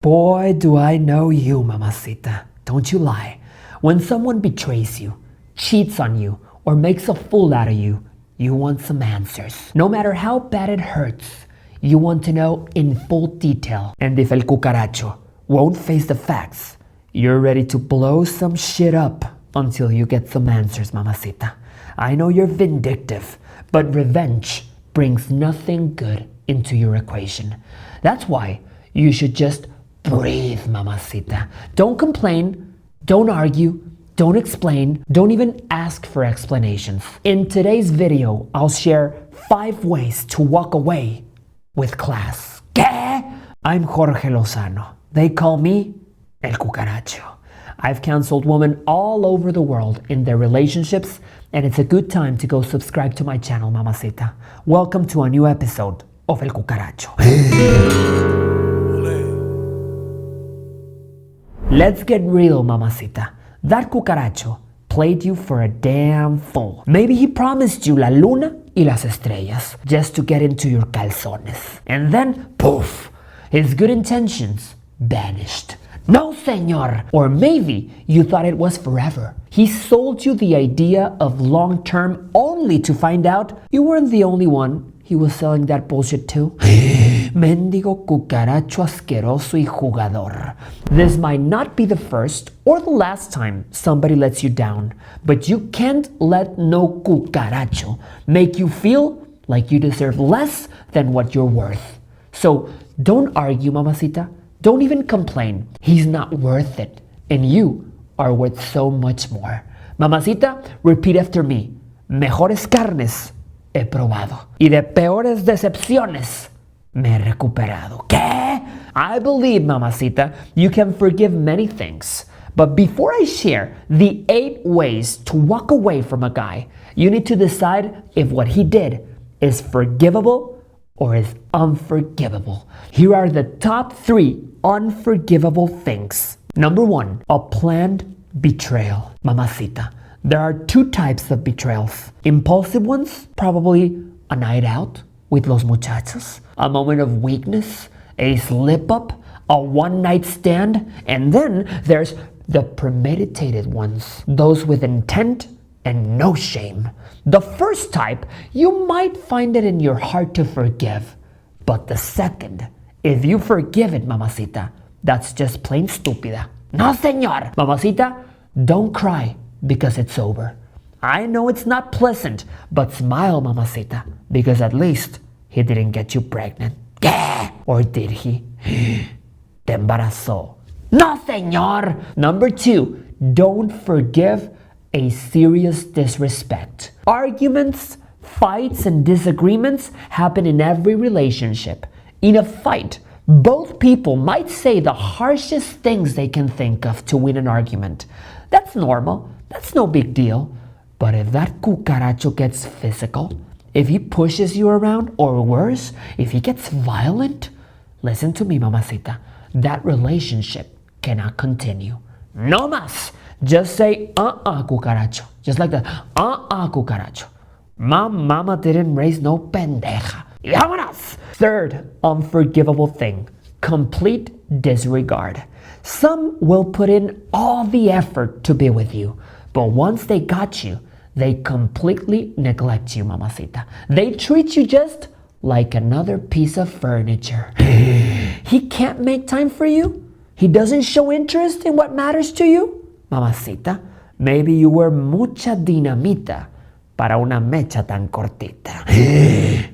Boy, do I know you, mamacita. Don't you lie. When someone betrays you, cheats on you, or makes a fool out of you, you want some answers. No matter how bad it hurts, you want to know in full detail. And if el cucaracho won't face the facts, you're ready to blow some shit up until you get some answers, mamacita. I know you're vindictive, but revenge brings nothing good into your equation. That's why you should just breathe, mamacita. Don't complain, don't argue, don't explain, don't even ask for explanations. In today's video, I'll share 5 ways to walk away with class. ¿Qué? I'm Jorge Lozano. They call me El Cucaracho. I've counseled women all over the world in their relationships, and it's a good time to go subscribe to my channel, mamacita. Welcome to a new episode of El Cucaracho. Let's get real, mamacita. That cucaracho played you for a damn fool. Maybe he promised you la luna y las estrellas just to get into your calzones. And then, poof, his good intentions vanished. No, señor. Or maybe you thought it was forever. He sold you the idea of long-term only to find out you weren't the only one he was selling that bullshit to. Mendigo cucaracho asqueroso y jugador. This might not be the first or the last time somebody lets you down, but you can't let no cucaracho make you feel like you deserve less than what you're worth. So don't argue, mamacita. Don't even complain. He's not worth it, and you are worth so much more. Mamacita, repeat after me. Mejores carnes he probado, y de peores decepciones me he recuperado. ¿Qué? I believe, mamacita, you can forgive many things. But before I share the 8 ways to walk away from a guy, you need to decide if what he did is forgivable or is unforgivable. Here are the top 3 unforgivable things. Number 1, a planned betrayal. Mamacita, there are 2 types of betrayals. Impulsive ones, probably a night out with los muchachos, a moment of weakness, a slip up, a one-night stand, and then there's the premeditated ones, those with intent and no shame. The first type, you might find it in your heart to forgive, but the second, if you forgive it, mamacita, that's just plain stúpida. No, señor. Mamacita, don't cry because it's over. I know it's not pleasant, but smile, mamacita, because at least he didn't get you pregnant. Yeah. Or did he? Te embarazó. No, señor. Number 2, don't forgive a serious disrespect. Arguments, fights, and disagreements happen in every relationship. In a fight, both people might say the harshest things they can think of to win an argument. That's normal. That's no big deal. But if that cucaracho gets physical, if he pushes you around, or worse, if he gets violent, listen to me, mamacita, that relationship cannot continue. No más. Just say, cucaracho. Just like that, cucaracho. My mama didn't raise no pendeja. Y vámonos. Third unforgivable thing, complete disregard. Some will put in all the effort to be with you, but once they got you, they completely neglect you, mamacita. They treat you just like another piece of furniture. He can't make time for you? He doesn't show interest in what matters to you? Mamacita, maybe you were mucha dinamita para una mecha tan cortita.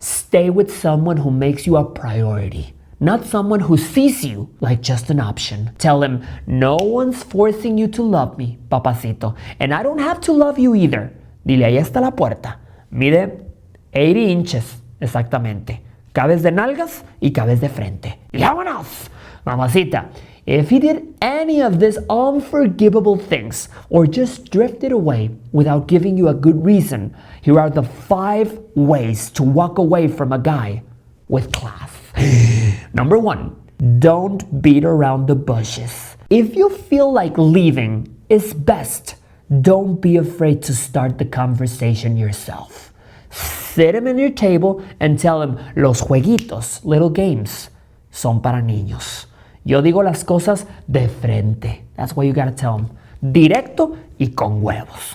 Stay with someone who makes you a priority, not someone who sees you like just an option. Tell him, no one's forcing you to love me, papacito, and I don't have to love you either. Dile, ahí está la puerta. Mide 80 inches, exactamente. Cabes de nalgas y cabes de frente. ¡Y vámonos! Mamacita, if he did any of these unforgivable things or just drifted away without giving you a good reason, here are the 5 ways to walk away from a guy with class. Number 1, don't beat around the bushes. If you feel like leaving is best, don't be afraid to start the conversation yourself. Sit him in your table and tell him, los jueguitos, little games, son para niños. Yo digo las cosas de frente. That's what you gotta tell them. Directo y con huevos.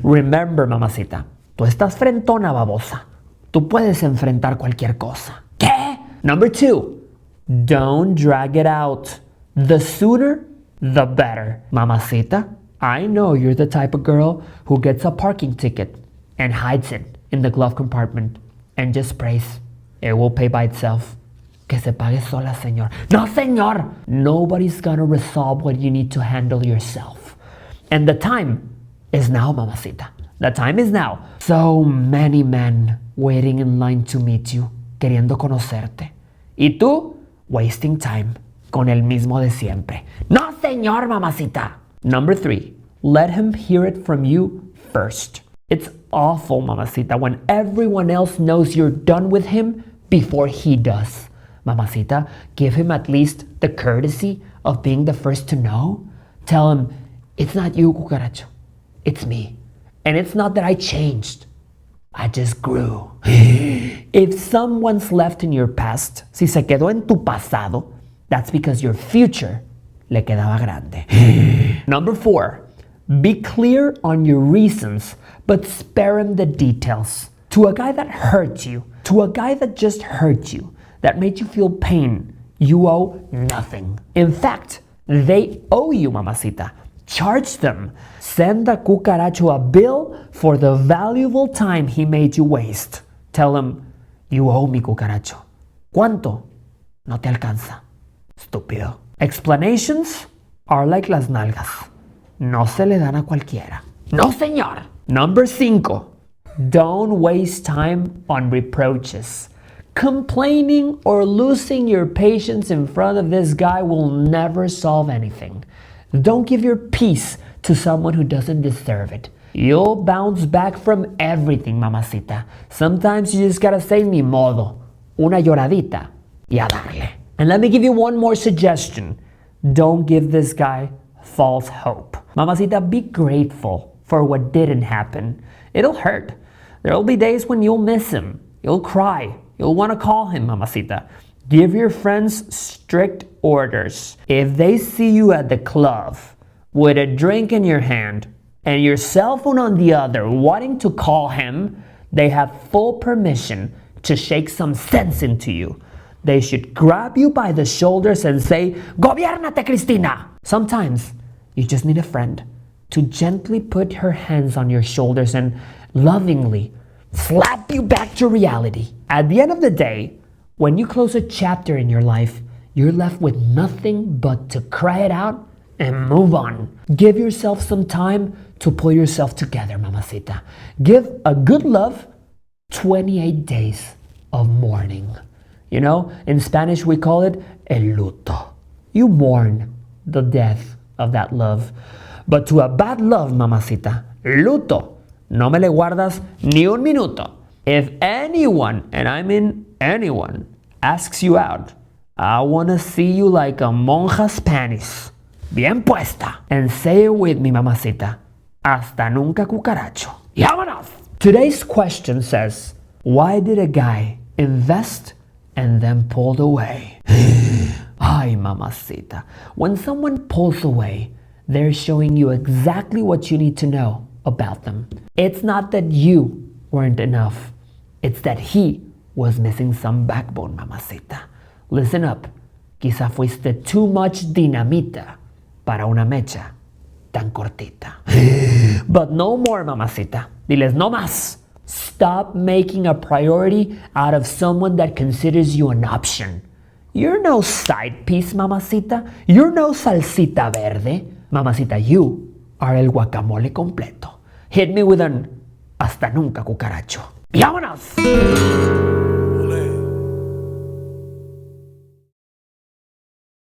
Remember, mamacita, tú estás frentona, babosa. Tú puedes enfrentar cualquier cosa. ¿Qué? Number 2, don't drag it out. The sooner, the better. Mamacita, I know you're the type of girl who gets a parking ticket and hides it in the glove compartment and just prays it will pay by itself. Que se pague sola, señor. No, señor! Nobody's gonna resolve what you need to handle yourself. And the time is now, mamacita. The time is now. So many men waiting in line to meet you, queriendo conocerte. Y tú, wasting time con el mismo de siempre. No, señor, mamacita. Number 3, let him hear it from you first. It's awful, mamacita, when everyone else knows you're done with him before he does. Mamacita, give him at least the courtesy of being the first to know. Tell him, it's not you, Cucaracho. It's me. And it's not that I changed. I just grew. If someone's left in your past, si se quedó en tu pasado, that's because your future le quedaba grande. Number 4, be clear on your reasons, but spare him the details. To a guy that hurt you, to a guy that just hurt you, that made you feel pain, you owe nothing. In fact, they owe you, mamacita. Charge them. Send the Cucaracho a bill for the valuable time he made you waste. Tell him, you owe me, Cucaracho. ¿Cuánto? No te alcanza. Estúpido. Explanations are like las nalgas. No se le dan a cualquiera. No, señor. Number 5. Don't waste time on reproaches. Complaining or losing your patience in front of this guy will never solve anything. Don't give your peace to someone who doesn't deserve it. You'll bounce back from everything, mamacita. Sometimes you just gotta say ni modo, una lloradita, y a darle. And let me give you one more suggestion. Don't give this guy false hope. Mamacita, be grateful for what didn't happen. It'll hurt. There'll be days when you'll miss him. You'll cry. You'll want to call him, mamacita. Give your friends strict orders. If they see you at the club with a drink in your hand and your cell phone on the other wanting to call him, they have full permission to shake some sense into you. They should grab you by the shoulders and say, "Gobiérnate, Cristina!" Sometimes you just need a friend to gently put her hands on your shoulders and lovingly slap you back to reality. At the end of the day, when you close a chapter in your life, you're left with nothing but to cry it out and move on. Give yourself some time to pull yourself together, mamacita. Give a good love 28 days of mourning. You know, in Spanish we call it el luto. You mourn the death of that love. But to a bad love, mamacita, luto, no me le guardas ni un minuto. If anyone, and I mean anyone, asks you out, I want to see you like a monja's panties, bien puesta. And say it with me, mamacita. Hasta nunca, Cucaracho. Y vámonos! Today's question says, why did a guy invest and then pulled away? Ay, mamacita. When someone pulls away, they're showing you exactly what you need to know about them. It's not that you weren't enough. It's that he was missing some backbone, mamacita. Listen up. Quizá fuiste too much dinamita para una mecha tan cortita. But no more, mamacita. Diles no más. Stop making a priority out of someone that considers you an option. You're no side piece, mamacita. You're no salsita verde. Mamacita, you are el guacamole completo. Hit me with an hasta nunca, Cucaracho. ¡Y vámonos!